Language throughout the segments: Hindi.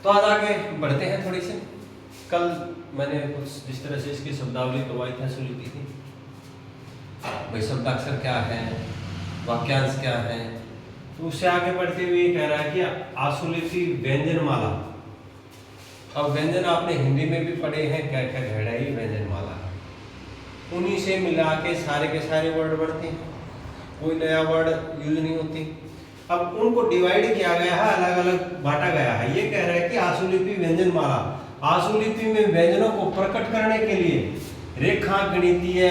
तो आज आगे बढ़ते हैं थोड़ी सी। कल मैंने कुछ जिस तरह से इसकी शब्दावली करवाई थी, सुनी थी भाई शब्दाक्षर क्या है, वाक्यांश क्या है। तो उससे आगे बढ़ते हुए ये कह रहा है कि आशुलिपि व्यंजन माला। अब व्यंजन आपने हिंदी में भी पढ़े हैं, क्या क्या घड़ाई व्यंजन माला, उन्हीं से मिला के सारे वर्ड बढ़ते हैं, कोई नया वर्ड यूज नहीं होती। अब उनको डिवाइड किया गया है, अलग अलग बांटा गया है। ये कह रहा है कि आशुलिपि व्यंजन माला, आशुलिपि में व्यंजनों को प्रकट करने के लिए रेखा गणितीय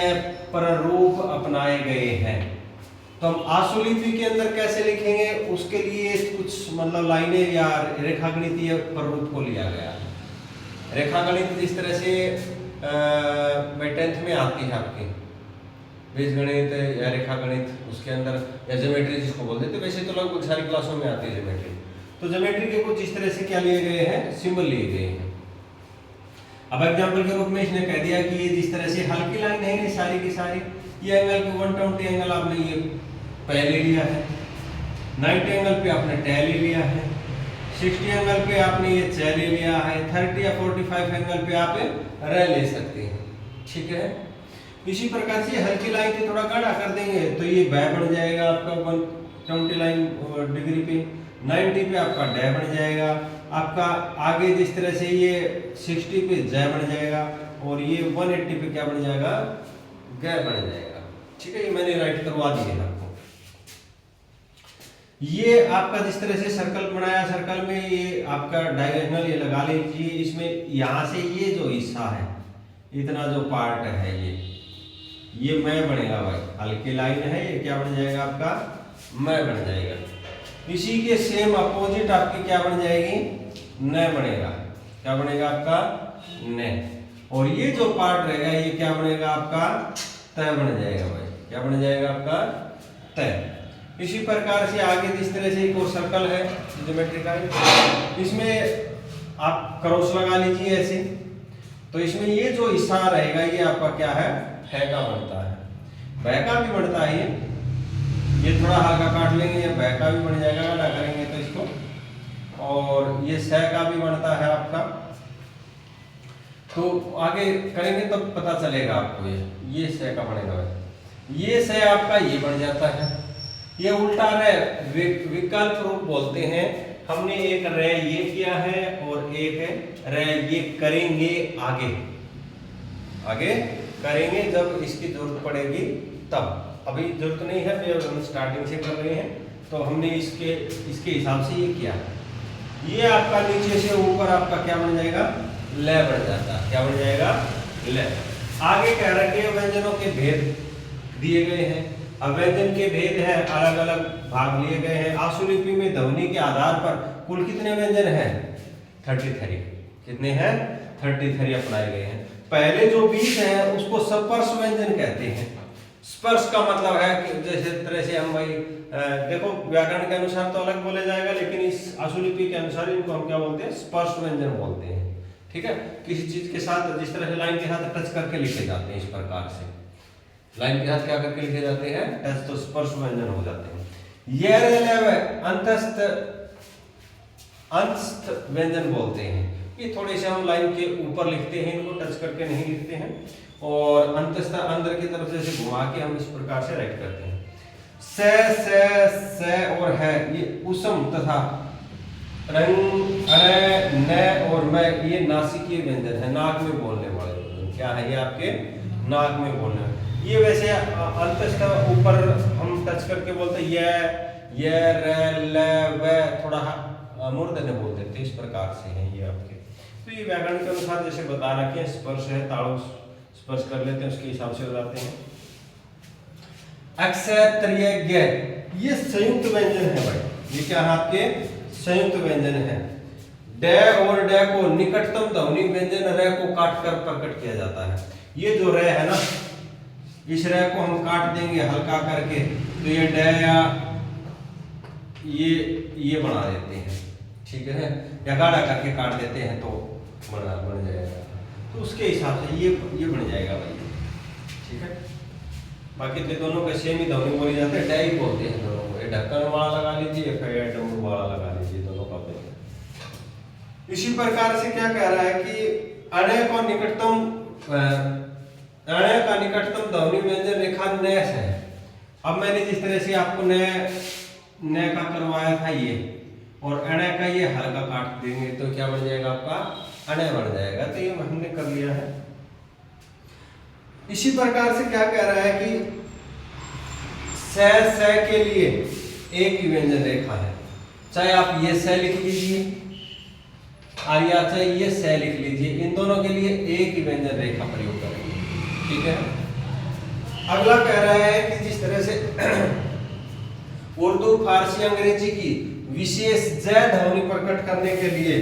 प्रारूप अपनाए गए हैं। तो हम आशुलिपि के अंदर कैसे लिखेंगे, उसके लिए कुछ मतलब लाइनें या रेखा गणितीय प्रारूप को लिया गया है। रेखा गणित जिस तरह से 10th में आती है आपकी बीज गणित या रेखा गणित, उसके अंदर या ज्योमेट्री जिसको बोलते हैं, तो वैसे तो लगभग सारी क्लासों में आती है ज्योमेट्री। तो ज्योमेट्री के कुछ इस तरह से क्या लिए गए हैं, सिंबल लिए गए हैं। अब एग्जांपल के रूप में इसने कह दिया कि ये जिस तरह से हल्की लाइन है ये सारी की सारी, ये एंगल पे 120 एंगल आपने ये पहले लिया है, 90 एंगल पे आपने टे ले लिया है, 60 एंगल पे आपने ये चे ले लिया है, 30 या 45 एंगल पे आप रे ले सकते हैं। ठीक है, इसी प्रकार से हल्की लाइन पे थोड़ा गाढ़ा कर देंगे तो ये बै बन जाएगा आपका 120 डिग्री पे, 90 पे आपका डे बन जाएगा, आपका आगे जिस तरह से ये 60 पे जय बन जाएगा और ये 180 पे क्या बन जाएगा, गै बन जाएगा। ठीक है, ये मैंने राइट करवा दिए हैं आपको। ये आपका जिस तरह से सर्कल बनाया, सर्कल में ये आपका डायगोनल ये लगा लीजिए, इसमें यहाँ से ये जो हिस्सा है, इतना जो पार्ट है ये मैं बनेगा भाई, हल्की लाइन है, ये क्या बन जाएगा आपका, मैं बन जाएगा। इसी के सेम अपोजिट आपकी क्या बन जाएगी, न बनेगा, क्या बनेगा आपका, न। और ये जो पार्ट रहेगा ये क्या बनेगा आपका, तय बन जाएगा भाई, क्या बन जाएगा आपका, तय। इसी प्रकार से आगे जिस तरह से एक और सर्कल है ज्योमेट्री का, इसमें आप क्रॉस लगा लीजिए ऐसे, तो इसमें ये जो हिस्सा रहेगा ये आपका क्या है, है का बनता है, बै का भी बनता है ये थोड़ा हल्का काट लेंगे, ये बै का भी बन जाएगा, ना करेंगे तो इसको, और ये सै का भी बनता है आपका। तो आगे करेंगे तब तो पता चलेगा आपको, ये सै का बनेगा, ये सै आपका ये बन जाता है। ये उल्टा रे विकल्प रूप बोलते हैं, हमने एक रे ये किया है और एक रे ये करेंगे आगे, आगे करेंगे जब इसकी जरूरत पड़ेगी तब, अभी जरूरत नहीं है, फिर हम स्टार्टिंग से कर रहे हैं तो हमने इसके हिसाब से ये किया। ये आपका नीचे से ऊपर आपका क्या बन जाएगा, ले बन जाता है, क्या बन जाएगा, ले। आगे कह रखे हैं व्यंजनों के भेद दिए गए हैं। अब व्यंजन के भेद है, अलग अलग भाग लिए गए हैं। आशुलिपि में ध्वनि के आधार पर कुल कितने व्यंजन हैं, 33। कितने हैं, 33 अपनाए गए हैं। पहले जो 20 है उसको स्पर्श व्यंजन कहते हैं। स्पर्श का मतलब है कि जैसे तरह से हम भाई देखो व्याकरण के अनुसार तो अलग बोले जाएगा, लेकिन इस आशुलिपि के अनुसार इनको हम क्या बोलते हैं, स्पर्श व्यंजन बोलते हैं। ठीक है, किसी चीज के साथ जिस तरह से लाइन के साथ टच करके लिखे जाते हैं, इस प्रकार से लाइन के साथ क्या करके लिखे जाते हैं, टच, तो स्पर्श व्यंजन हो जाते हैं। ये अंतस्थ व्यंजन बोलते हैं। ये थोड़े से हम लाइन के ऊपर लिखते हैं, इनको टच करके नहीं लिखते हैं, और अंतस्थ अंदर की तरफ से घुमा के हम इस प्रकार से राइट करते हैं। से और है ये उसम तथा रंग, अरे, न और मैं, ये नासिकीय व्यंजन है, नाक में बोलने वाले व्यंजन। क्या है ये आपके नाक में बोलने वाले। ये वैसे अंतस्थ ऊपर हम टच करके बोलते हैं, ये रे ले वे थोड़ा मूर्धन्य बोल देते, इस प्रकार से है ये आपके। तो ये व्याकरण के अनुसार जैसे बता रखे हैं, स्पर्श है, ताड़ू स्पर्श कर लेते हैं, उसके हिसाब से हो जाते हैं। अक्षय ये संयुक्त व्यंजन है भाई, ये क्या है आपके संयुक्त व्यंजन है। डे और डे को निकटतम ध्वनि व्यंजन रे को काट कर प्रकट किया जाता है। ये जो रे है ना, इस रे को हम काट देंगे हल्का करके, तो ये डे या ये बना देते हैं। ठीक है, या गाढ़ा करके काट देते हैं तो बन जाएगा, तो उसके हिसाब से ये बन जाएगा भाई। ठीक है, बाकी तो दोनों का सेम ही ध्वनि बोली जाते हैं, डे ही बोलते हैं दोनों को। ये ढक्कन वाला लगा लीजिए, फिर डमरू वाला लगा लीजिए, दोनों का इसी प्रकार से क्या कह रहा है कि अणय का निकटतम ध्वनि व्यंजन रेखा नैश है। अब मैंने जिस तरह से आपको न का करवाया था ये, और अणय का ये हल्का काट देंगे तो क्या बन जाएगा आपका अणय बन जाएगा। तो ये हमने कर लिया है। इसी प्रकार से क्या कह रहा है कि स के लिए एक ही व्यंजन रेखा है, चाहे आप ये स लिख लीजिए और या चाहे ये स लिख लीजिए, इन दोनों के लिए एक ही व्यंजन रेखा प्रयोग करेंगे। ठीक है। अगला कह रहा है कि जिस तरह से उर्दू, फारसी, अंग्रेजी की विशेष ज ध्वनि प्रकट करने के लिए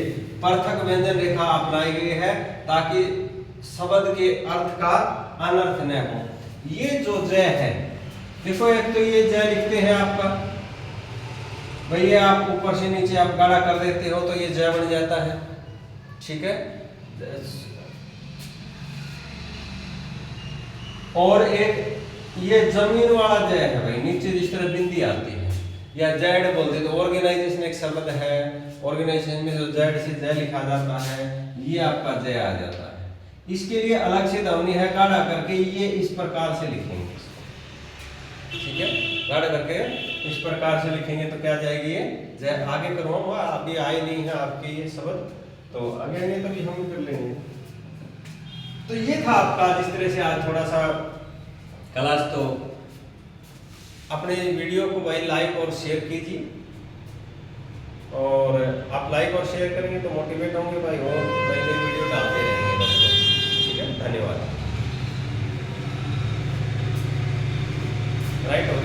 पृथक व्यंजन रेखा अपनाई गई है ताकि शब्द के अर्थ का अनर्थ न हो। ये जो ज है, देखो एक तो ये ज लिखते हैं आपका, भैया आप ऊपर से नीचे आप गाढ़ा कर देते हो तो ये ज बन जाता है। ठीक है। और एक ये जमीन वाला ज है भाई, नीचे जिस तरह बिंदी आती है या जेड बोलते तो ऑर्गेनाइजेशन एक शब्द है, ऑर्गेनाइजेशन में जो जेड से ज लिखा जाता है ये आपका ज आ जाता है। इसके लिए अलग से ध्वनि है, गाढ़ा करके ये इस प्रकार से लिखेंगे। ठीक है, गाढ़ा करके इस प्रकार से लिखेंगे तो क्या जाएगी ये ज। आगे करवाऊंगा, अभी आए नहीं है आपके ये शब्द, तो आगे नहीं तभी हम कर लेंगे। तो ये था आपका जिस तरह से आज थोड़ा सा क्लास। तो अपने वीडियो को भाई लाइक और शेयर कीजिए, और आप लाइक और शेयर करेंगे तो मोटिवेट होंगे भाई, और नई नई वीडियो डालते रहेंगे दोस्तों। ठीक है, धन्यवाद। राइट।